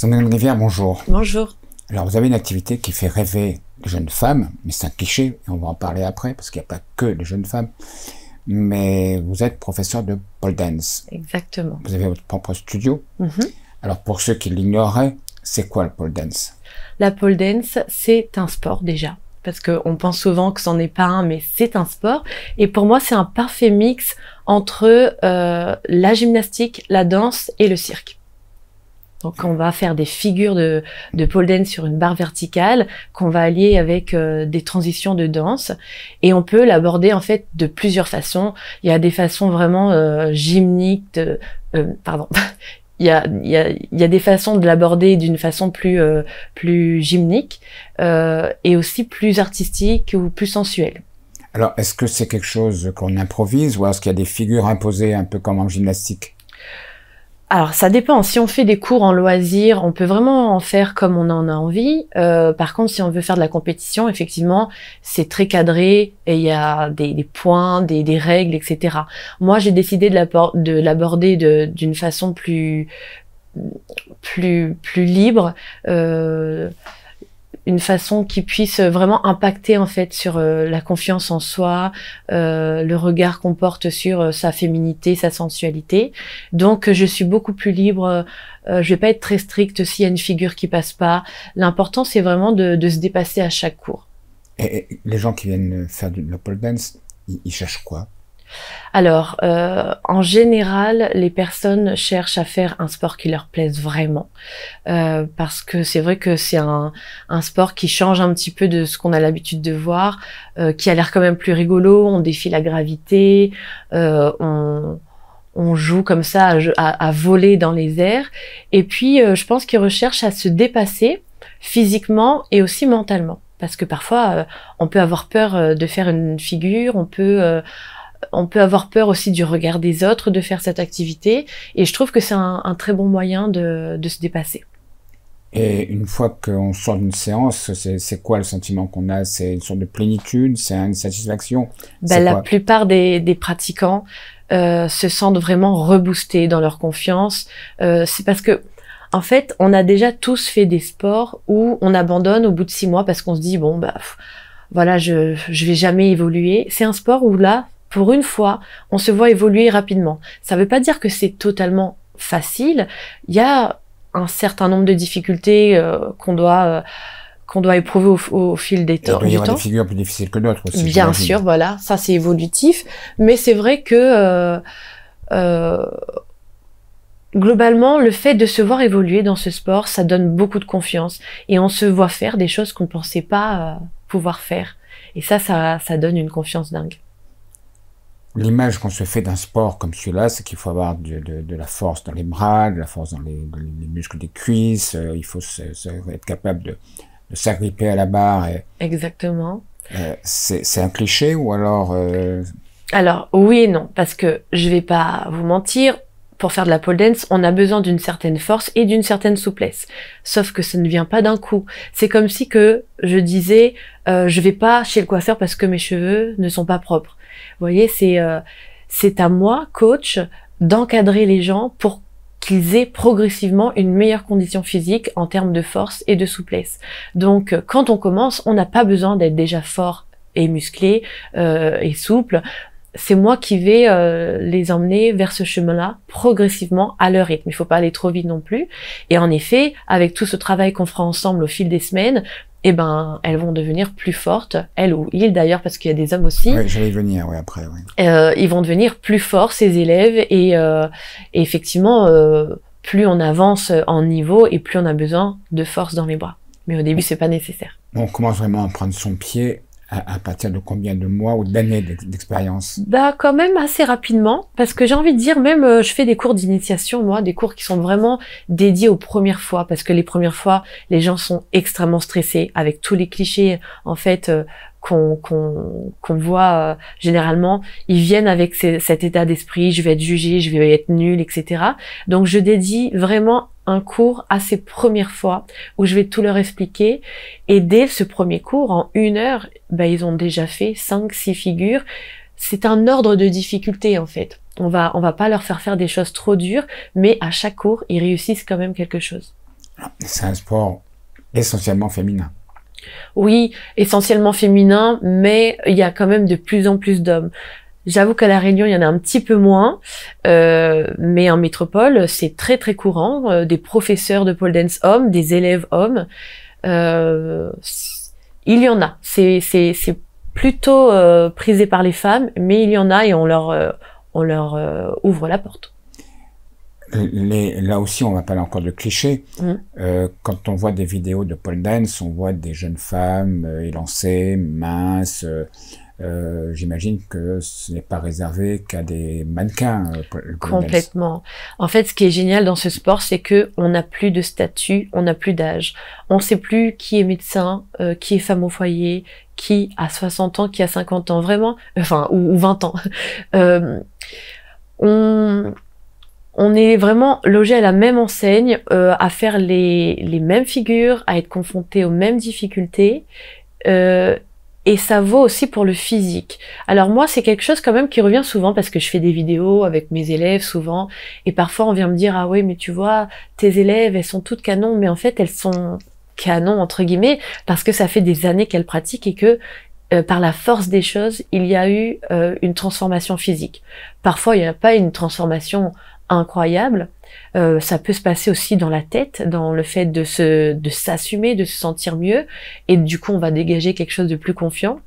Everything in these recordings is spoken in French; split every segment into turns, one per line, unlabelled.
Sandrine Rivière, bonjour.
Bonjour.
Alors, vous avez une activité qui fait rêver les jeunes femmes, mais c'est un cliché, et on va en parler après, parce qu'il n'y a pas que les jeunes femmes. Mais vous êtes professeur de pole dance.
Exactement.
Vous avez votre propre studio. Alors, pour ceux qui l'ignoreraient, c'est quoi le pole dance?
La pole dance, c'est un sport déjà. Parce qu'on pense souvent que c'en est pas un, mais c'est un sport. Et pour moi, c'est un parfait mix entre la gymnastique, la danse et le cirque. Donc on va faire des figures de pole dance sur une barre verticale qu'on va allier avec des transitions de danse, et on peut l'aborder en fait de plusieurs façons. Il y a des façons vraiment gymniques, il y a des façons de l'aborder d'une façon plus gymnique et aussi plus artistique ou plus sensuelle.
Alors, est-ce que c'est quelque chose qu'on improvise ou est-ce qu'il y a des figures imposées un peu comme en gymnastique?
Alors, ça dépend. Si on fait des cours en loisir, on peut vraiment en faire comme on en a envie. Par contre, si on veut faire de la compétition, effectivement, c'est très cadré et il y a des points, des règles, etc. Moi, j'ai décidé de l'aborder d'une façon plus libre, une façon qui puisse vraiment impacter en fait sur la confiance en soi, le regard qu'on porte sur sa féminité, sa sensualité. Donc je suis beaucoup plus libre, je vais pas être très stricte s'il y a une figure qui passe pas. L'important c'est vraiment de se dépasser à chaque cours.
Et les gens qui viennent faire du pole dance, ils cherchent quoi?
Alors, en général, les personnes cherchent à faire un sport qui leur plaise vraiment, parce que c'est vrai que c'est un sport qui change un petit peu de ce qu'on a l'habitude de voir, qui a l'air quand même plus rigolo. On défie la gravité, on joue comme ça à voler dans les airs, et puis je pense qu'ils recherchent à se dépasser physiquement et aussi mentalement, parce que parfois on peut avoir peur de faire une figure, on peut avoir peur aussi du regard des autres de faire cette activité, et je trouve que c'est un très bon moyen de se dépasser.
Et une fois qu'on sort d'une séance, c'est quoi le sentiment qu'on a? C'est une sorte de plénitude? C'est une satisfaction?
La plupart des pratiquants se sentent vraiment reboostés dans leur confiance. C'est parce que, en fait, on a déjà tous fait des sports où on abandonne au bout de 6 mois parce qu'on se dit, bon, voilà, je vais jamais évoluer. C'est un sport où là, pour une fois, on se voit évoluer rapidement. Ça ne veut pas dire que c'est totalement facile. Il y a un certain nombre de difficultés qu'on doit éprouver au fil du temps.
Il y aura des figures plus difficiles que d'autres aussi.
Bien sûr, voilà, ça c'est évolutif. Mais c'est vrai que globalement, le fait de se voir évoluer dans ce sport, ça donne beaucoup de confiance. Et on se voit faire des choses qu'on ne pensait pas pouvoir faire. Et ça donne une confiance dingue.
L'image qu'on se fait d'un sport comme celui-là, c'est qu'il faut avoir de la force dans les bras, de la force dans les muscles des cuisses, il faut être capable de s'agripper à la barre.
Exactement.
C'est un cliché ou alors...
Alors, oui et non, parce que je vais pas vous mentir, pour faire de la pole dance, on a besoin d'une certaine force et d'une certaine souplesse. Sauf que ça ne vient pas d'un coup. C'est comme si que je disais, je vais pas chez le coiffeur parce que mes cheveux ne sont pas propres. Vous voyez, c'est à moi, coach, d'encadrer les gens pour qu'ils aient progressivement une meilleure condition physique en termes de force et de souplesse. Donc, quand on commence, on n'a pas besoin d'être déjà fort et musclé et souple. C'est moi qui vais les emmener vers ce chemin-là progressivement à leur rythme. Il faut pas aller trop vite non plus. Et en effet, avec tout ce travail qu'on fera ensemble au fil des semaines, eh ben, elles vont devenir plus fortes, elles ou ils d'ailleurs, parce qu'il y a des hommes aussi.
Oui, j'allais y venir, oui, après, oui.
Ils vont devenir plus forts, ces élèves, et effectivement, plus on avance en niveau et plus on a besoin de force dans les bras. Mais au début, c'est pas nécessaire.
On commence vraiment à prendre son pied à partir de combien de mois ou d'années d'expérience?
Quand même assez rapidement, parce que j'ai envie de dire, même je fais des cours d'initiation, moi, des cours qui sont vraiment dédiés aux premières fois, parce que les premières fois, les gens sont extrêmement stressés, avec tous les clichés, en fait, qu'on voit généralement. Ils viennent avec cet état d'esprit, je vais être jugé, je vais être nul, etc. Donc je dédie vraiment un cours à ces premières fois où je vais tout leur expliquer, et dès ce premier cours, en 1 heure, ils ont déjà fait 5-6 figures. C'est un ordre de difficulté en fait. On va pas leur faire des choses trop dures, mais à chaque cours, ils réussissent quand même quelque chose.
C'est un sport essentiellement féminin.
Oui, essentiellement féminin, mais il y a quand même de plus en plus d'hommes. J'avoue qu'à La Réunion, il y en a un petit peu moins, mais en métropole, c'est très très courant. Des professeurs de pole dance hommes, des élèves hommes, euh, il y en a. C'est plutôt prisé par les femmes, mais il y en a et on leur ouvre la porte.
Là aussi, on va parler encore de clichés.
Mm.
Quand on voit des vidéos de pole dance, on voit des jeunes femmes élancées, minces. J'imagine que ce n'est pas réservé qu'à des mannequins. Le pole dance.
Complètement. En fait, ce qui est génial dans ce sport, c'est que on n'a plus de statut, on n'a plus d'âge. On ne sait plus qui est médecin, qui est femme au foyer, qui a 60 ans, qui a 50 ans, vraiment, enfin, ou 20 ans. On, on est vraiment logé à la même enseigne, à faire les mêmes figures, à être confronté aux mêmes difficultés. Et ça vaut aussi pour le physique. Alors moi, c'est quelque chose quand même qui revient souvent parce que je fais des vidéos avec mes élèves souvent. Et parfois, on vient me dire, ah oui, mais tu vois, tes élèves, elles sont toutes canons. Mais en fait, elles sont canons, entre guillemets, parce que ça fait des années qu'elles pratiquent et que par la force des choses, il y a eu une transformation physique. Parfois, il n'y a pas une transformation incroyable. Ça peut se passer aussi dans la tête, dans le fait de s'assumer, de se sentir mieux, et du coup on va dégager quelque chose de plus confiant.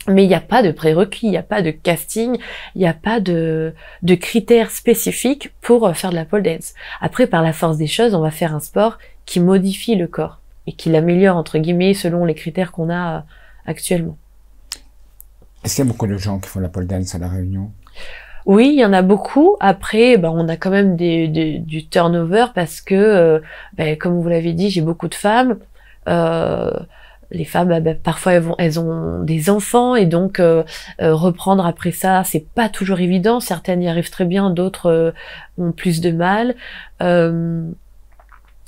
Mais il n'y a pas de prérequis, il n'y a pas de casting, il n'y a pas de critères spécifiques pour faire de la pole dance. Après, par la force des choses, on va faire un sport qui modifie le corps et qui l'améliore entre guillemets selon les critères qu'on a actuellement.
Est-ce qu'il y a beaucoup de gens qui font la pole dance à La Réunion?
Oui, il y en a beaucoup. Après, on a quand même du turnover parce que, comme vous l'avez dit, j'ai beaucoup de femmes. Les femmes, parfois, elles ont des enfants et donc reprendre après ça, c'est pas toujours évident. Certaines y arrivent très bien, d'autres ont plus de mal.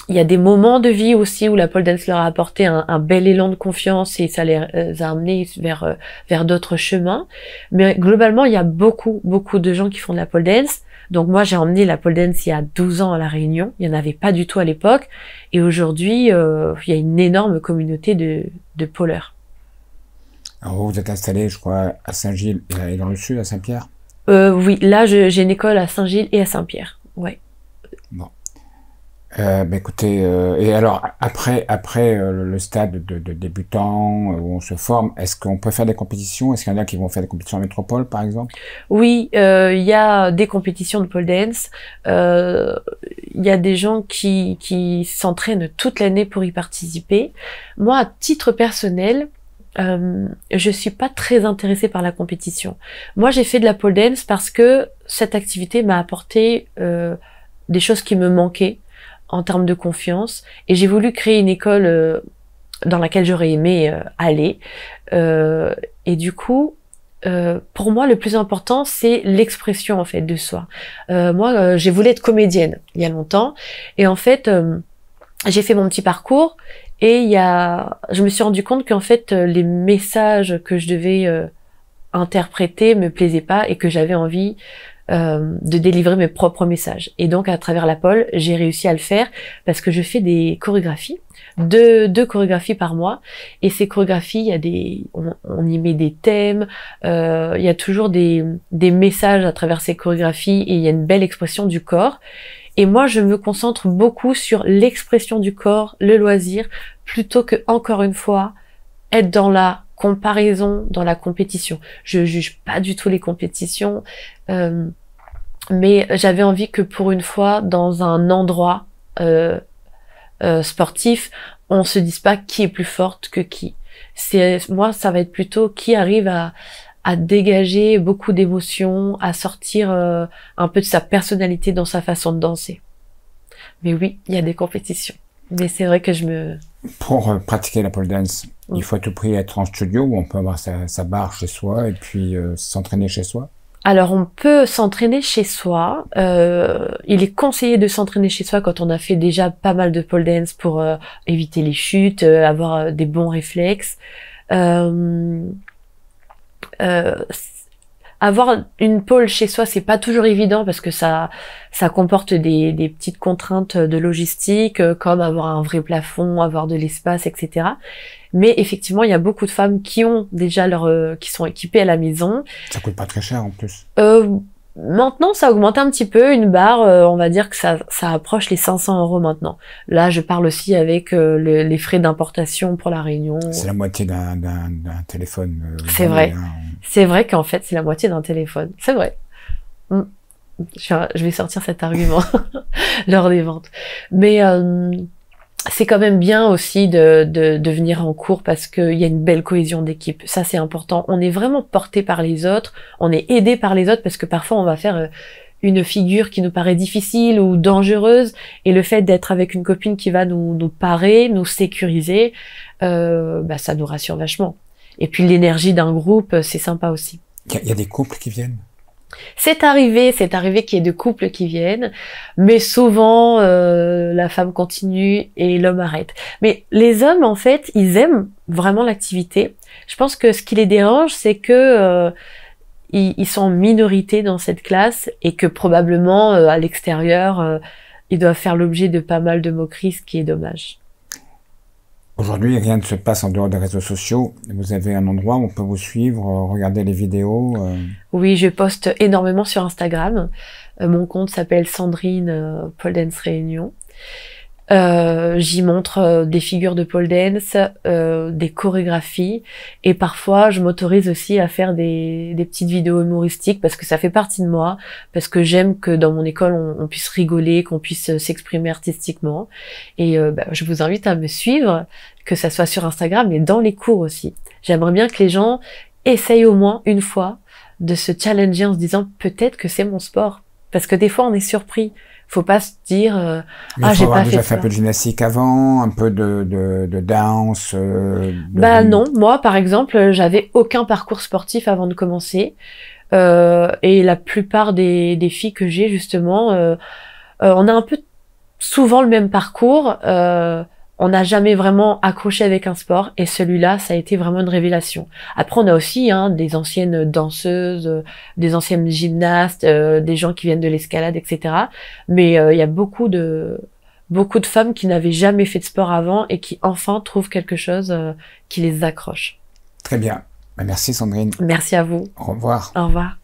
Il y a des moments de vie aussi où la pole dance leur a apporté un bel élan de confiance et ça les a amenés vers d'autres chemins. Mais globalement, il y a beaucoup de gens qui font de la pole dance. Donc moi, j'ai emmené la pole dance il y a 12 ans à La Réunion. Il n'y en avait pas du tout à l'époque. Et aujourd'hui, il y a une énorme communauté de poleurs.
Alors vous êtes installé, je crois, à Saint-Gilles et dans le sud, à Saint-Pierre?
Oui, là, j'ai une école à Saint-Gilles et à Saint-Pierre. Ouais.
Bon. Écoutez, et alors après le stade de débutant où on se forme, est-ce qu'on peut faire des compétitions? Est-ce qu'il y en a qui vont faire des compétitions en métropole, par exemple?
Oui, il y a des compétitions de pole dance. Il y a des gens qui s'entraînent toute l'année pour y participer. Moi, à titre personnel, je suis pas très intéressée par la compétition. Moi, j'ai fait de la pole dance parce que cette activité m'a apporté des choses qui me manquaient en termes de confiance, et j'ai voulu créer une école dans laquelle j'aurais aimé aller. Et du coup, pour moi, le plus important, c'est l'expression en fait de soi. Moi, j'ai voulu être comédienne il y a longtemps, et en fait, j'ai fait mon petit parcours, et je me suis rendu compte qu'en fait, les messages que je devais interpréter me plaisaient pas, et que j'avais envie de délivrer mes propres messages. Et donc, à travers la pole, j'ai réussi à le faire parce que je fais des chorégraphies, deux chorégraphies par mois. Et ces chorégraphies, il y a on y met des thèmes, il y a toujours des messages à travers ces chorégraphies et il y a une belle expression du corps. Et moi, je me concentre beaucoup sur l'expression du corps, le loisir, plutôt que, encore une fois, être dans la comparaison, dans la compétition. Je juge pas du tout les compétitions, mais j'avais envie que pour une fois, dans un endroit sportif, on se dise pas qui est plus forte que qui. Moi, ça va être plutôt qui arrive à dégager beaucoup d'émotions, à sortir un peu de sa personnalité dans sa façon de danser. Mais oui, il y a des compétitions. Mais c'est vrai que
Pour pratiquer la pole dance, il faut à tout prix être en studio où on peut avoir sa barre chez soi et puis s'entraîner chez soi?
Alors, on peut s'entraîner chez soi. Il est conseillé de s'entraîner chez soi quand on a fait déjà pas mal de pole dance pour éviter les chutes, avoir des bons réflexes. avoir une pôle chez soi, c'est pas toujours évident parce que ça comporte des petites contraintes de logistique, comme avoir un vrai plafond, avoir de l'espace, etc. Mais effectivement, il y a beaucoup de femmes qui ont déjà qui sont équipées à la maison.
Ça coûte pas très cher en plus.
Maintenant, ça augmente un petit peu. Une barre, on va dire que ça approche les 500 € maintenant. Là, je parle aussi avec les frais d'importation pour la Réunion.
C'est la moitié d'un téléphone.
C'est vrai. Hein. C'est vrai qu'en fait, c'est la moitié d'un téléphone. C'est vrai. Je vais sortir cet argument lors des ventes. Mais c'est quand même bien aussi de venir en cours parce qu'il y a une belle cohésion d'équipe. Ça, c'est important. On est vraiment porté par les autres. On est aidé par les autres parce que parfois, on va faire une figure qui nous paraît difficile ou dangereuse. Et le fait d'être avec une copine qui va nous parer, nous sécuriser, ça nous rassure vachement. Et puis, l'énergie d'un groupe, c'est sympa aussi.
Il y a des couples qui viennent?
C'est arrivé qu'il y ait deux couples qui viennent, mais souvent la femme continue et l'homme arrête. Mais les hommes, en fait, ils aiment vraiment l'activité. Je pense que ce qui les dérange, c'est que ils sont en minorité dans cette classe et que probablement à l'extérieur, ils doivent faire l'objet de pas mal de moqueries, ce qui est dommage.
Aujourd'hui, rien ne se passe en dehors des réseaux sociaux. Vous avez un endroit où on peut vous suivre, regarder les vidéos
Oui, je poste énormément sur Instagram. Mon compte s'appelle Sandrine Pole Dance Réunion. J'y montre des figures de pole dance, des chorégraphies, et parfois je m'autorise aussi à faire des petites vidéos humoristiques parce que ça fait partie de moi, parce que j'aime que dans mon école on puisse rigoler, qu'on puisse s'exprimer artistiquement, et je vous invite à me suivre, que ça soit sur Instagram mais dans les cours aussi. J'aimerais bien que les gens essayent au moins une fois de se challenger en se disant peut-être que c'est mon sport, parce que des fois on est surpris. Faut pas se dire
j'ai pas déjà fait un peu de gymnastique avant, un peu de danse.
Non, moi par exemple, j'avais aucun parcours sportif avant de commencer, et la plupart des filles que j'ai justement, on a un peu souvent le même parcours. On n'a jamais vraiment accroché avec un sport, et celui-là, ça a été vraiment une révélation. Après, on a aussi des anciennes danseuses, des anciennes gymnastes, des gens qui viennent de l'escalade, etc. Mais il y a beaucoup de femmes qui n'avaient jamais fait de sport avant et qui enfin trouvent quelque chose qui les accroche.
Très bien. Merci Sandrine.
Merci à vous.
Au revoir.
Au revoir.